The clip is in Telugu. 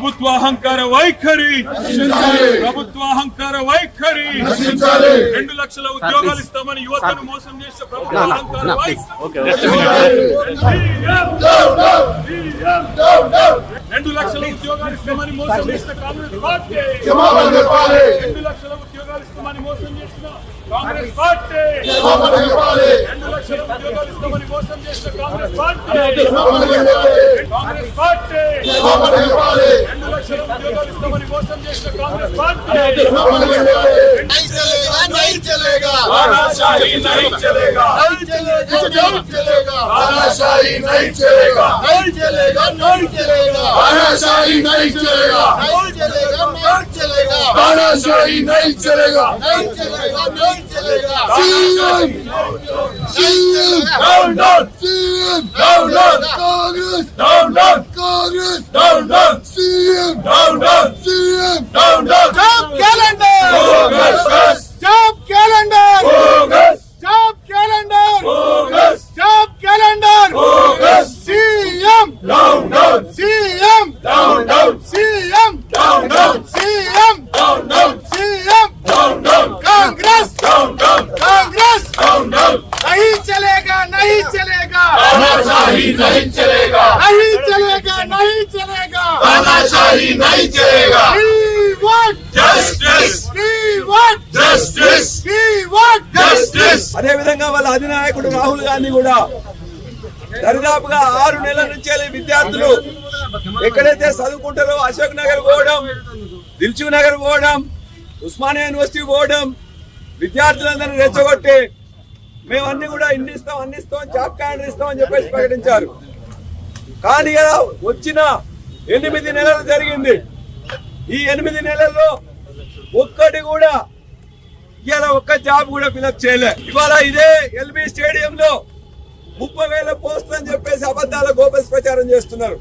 ప్రభుత్వ అహంకార వైఖరి, ప్రభుత్వ అహంకార వైఖరి, 2 లక్షల ఉద్యోగాలు ఇస్తామని యువతను మోసం చేసే ప్రభుత్వ అహంకార వైఖరి, 2 లక్షల ఉద్యోగాలు ఇస్తామని మోసం చేసిన కాంగ్రెస్ పార్టీ, 2 లక్షల ఉద్యోగాలు ఇస్తామని మోసం చేసిన కాంగ్రెస్ పార్టీ, 2 లక్షల ఉద్యోగాలు ఇస్తామని మోసం చేసిన కాంగ్రెస్ పార్టీ, కాంగ్రెస్ పార్టీ, 2 లక్షల ఉద్యోగాలు ఇస్తామని మోసం చేసిన కాంగ్రెస్ పార్టీ, नहीं चलेगा, तानाशाही नहीं चलेगा, नहीं चलेगा, तानाशाही नहीं चलेगा, नहीं चलेगा, नहीं चलेगा, तानाशाही नहीं चलेगा, नहीं चलेगा, नहीं चलेगा, तानाशाही नहीं चलेगा, नहीं चलेगा, नहीं चलेगा। down down, down down, Congress, down down, Congress, down down, CM, down down, CM, down down, job calendar, bogus, job calendar, bogus, job calendar, bogus, job calendar, bogus, CM, down down, CM, down down, CM, down down, CM, down down, CM, down down, Congress, down down, Congress, down down, नहीं चलेगा, नहीं चलेगा, तानाशाही नहीं चलेगा, नहीं चलेगा, नहीं चलेगा, तानाशाही नहीं चलेगा, We want justice, we want justice, we want justice. అదే విధంగా వాళ్ళ అధినాయకుడు రాహుల్ గాంధీ కూడా దరిదాపుగా 6 నెలల నుంచి విద్యార్థులు ఎక్కడైతే చదువుకుంటారో అశోక్ నగర్ పోవడం, దిల్సుఖ్ నగర్ పోవడం, ఉస్మానియా యూనివర్సిటీ పోవడం, విద్యార్థులందరినీ రెచ్చగొట్టి మేమన్నీ కూడా అందిస్తాం జాబ్ క్యాలెండర్ ఇస్తామని చెప్పేసి ప్రకటించారు. కానీ వచ్చిన 8 నెలలు జరిగింది. ఈ 8 నెలల్లో ఒక్కటి కూడా ఇవాళ ఒక్క జాబ్ కూడా ఫిలప్ చేయలే. ఇవాళ ఇదే ఎల్బీ స్టేడియంలో 30,000 పోస్టులు అని చెప్పేసి అబద్ధాల గోపస్ ప్రచారం చేస్తున్నారు.